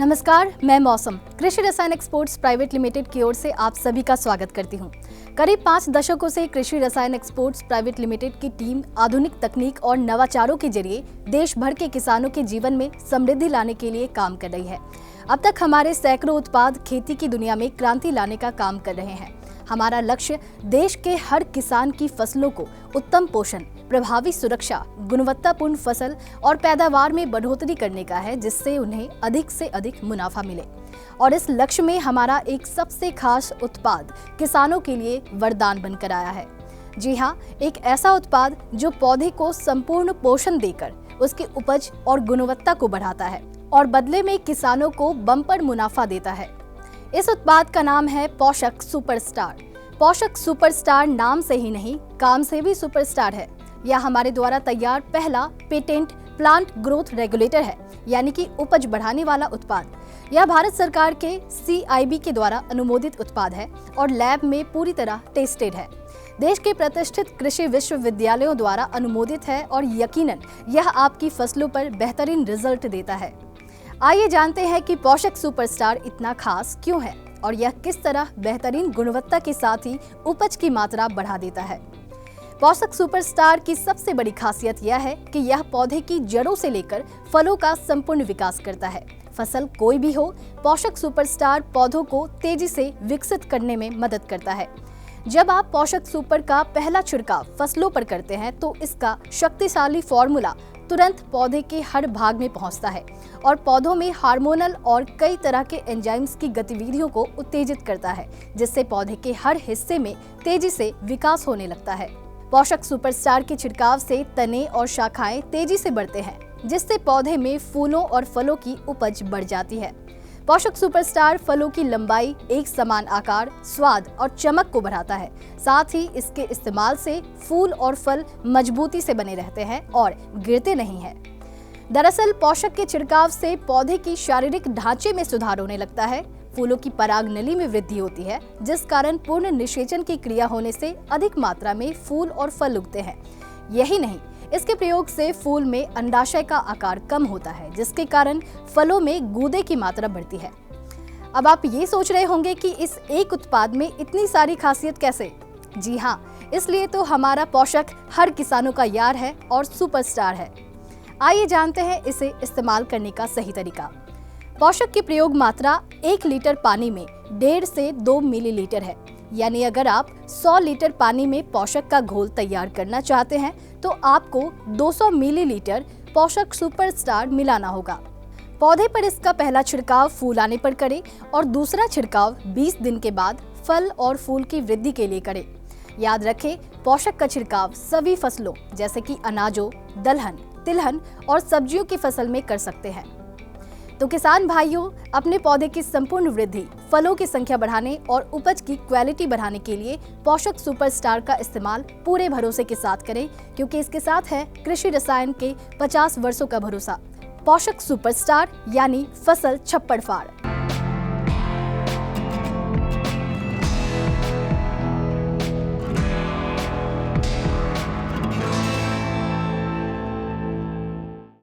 नमस्कार, मैं मौसम कृषि रसायन एक्सपोर्ट्स प्राइवेट लिमिटेड की ओर से आप सभी का स्वागत करती हूं। करीब 5 दशकों से कृषि रसायन एक्सपोर्ट्स प्राइवेट लिमिटेड की टीम आधुनिक तकनीक और नवाचारों के जरिए देश भर के किसानों के जीवन में समृद्धि लाने के लिए काम कर रही है। अब तक हमारे सैकड़ों उत्पाद खेती की दुनिया में क्रांति लाने का काम कर रहे हैं। हमारा लक्ष्य देश के हर किसान की फसलों को उत्तम पोषण, प्रभावी सुरक्षा, गुणवत्तापूर्ण फसल और पैदावार में बढ़ोतरी करने का है, जिससे उन्हें अधिक से अधिक मुनाफा मिले। और इस लक्ष्य में हमारा एक सबसे खास उत्पाद किसानों के लिए वरदान बनकर आया है। जी हाँ, एक ऐसा उत्पाद जो पौधे को संपूर्ण पोषण देकर उसकी उपज और गुणवत्ता को बढ़ाता है और बदले में किसानों को बम्पर मुनाफा देता है। इस उत्पाद का नाम है पोषक सुपरस्टार। पोषक सुपरस्टार नाम से ही नहीं, काम से भी सुपरस्टार है। यह हमारे द्वारा तैयार पहला पेटेंट प्लांट ग्रोथ रेगुलेटर है, यानी कि उपज बढ़ाने वाला उत्पाद। यह भारत सरकार के CIB के द्वारा अनुमोदित उत्पाद है और लैब में पूरी तरह टेस्टेड है। देश के प्रतिष्ठित कृषि विश्वविद्यालयों द्वारा अनुमोदित है और यकीनन यह आपकी फसलों पर बेहतरीन रिजल्ट देता है। आइए जानते हैं कि पोषक सुपरस्टार इतना खास क्यों है और यह किस तरह बेहतरीन गुणवत्ता के साथ ही उपज की मात्रा बढ़ा देता है। पोषक सुपरस्टार की सबसे बड़ी खासियत यह है कि यह पौधे की जड़ों से लेकर फलों का संपूर्ण विकास करता है। फसल कोई भी हो, पोषक सुपरस्टार पौधों को तेजी से विकसित करने में मदद करता है। जब आप पोषक सुपर का पहला छिड़काव फसलों पर करते हैं तो इसका शक्तिशाली फॉर्मूला तुरंत पौधे के हर भाग में पहुंचता है और पौधों में हार्मोनल और कई तरह के एंजाइम्स की गतिविधियों को उत्तेजित करता है, जिससे पौधे के हर हिस्से में तेजी से विकास होने लगता है। पोषक सुपरस्टार के छिड़काव से तने और शाखाएं तेजी से बढ़ते हैं, जिससे पौधे में फूलों और फलों की उपज बढ़ जाती है। पोषक सुपरस्टार फलों की लंबाई, एक समान आकार, स्वाद और चमक को बढ़ाता है। साथ ही इसके इस्तेमाल से फूल और फल मजबूती से बने रहते हैं और गिरते नहीं हैं। दरअसल पोषक के छिड़काव से पौधे की शारीरिक ढांचे में सुधार होने लगता है, फूलों की पराग नली में वृद्धि होती है, जिस कारण पूर्ण निषेचन की क्रिया होने से अधिक मात्रा में फूल और फल उगते हैं। यही नहीं, इसके प्रयोग से फूल में अंडाशय का आकार कम होता है, जिसके कारण फलों में गूदे की मात्रा बढ़ती है। अब आप ये सोच रहे होंगे कि इस एक उत्पाद में इतनी सारी खासियत कैसे? जी हाँ, इसलिए तो हमारा पोषक हर किसानों का यार है और सुपरस्टार है। आइए जानते हैं इसे इस्तेमाल करने का सही तरीका। पोषक की प्रयोग मात्रा 1 लीटर पानी में 1.5 से 2 मिलीलीटर है। यानी अगर आप 100 लीटर पानी में पोषक का घोल तैयार करना चाहते हैं तो आपको 200 मिलीलीटर पोषक सुपरस्टार मिलाना होगा। पौधे पर इसका पहला छिड़काव फूल आने पर करें और दूसरा छिड़काव 20 दिन के बाद फल और फूल की वृद्धि के लिए करें। याद रखें, पोषक का छिड़काव सभी फसलों जैसे कि अनाजों, दलहन, तिलहन और सब्जियों की फसल में कर सकते हैं। तो किसान भाइयों, अपने पौधे की संपूर्ण वृद्धि, फलों की संख्या बढ़ाने और उपज की क्वालिटी बढ़ाने के लिए पोषक सुपरस्टार का इस्तेमाल पूरे भरोसे के साथ करें, क्योंकि इसके साथ है कृषि रसायन के 50 वर्षों का भरोसा। पोषक सुपरस्टार यानी फसल छप्पड़ फाड़।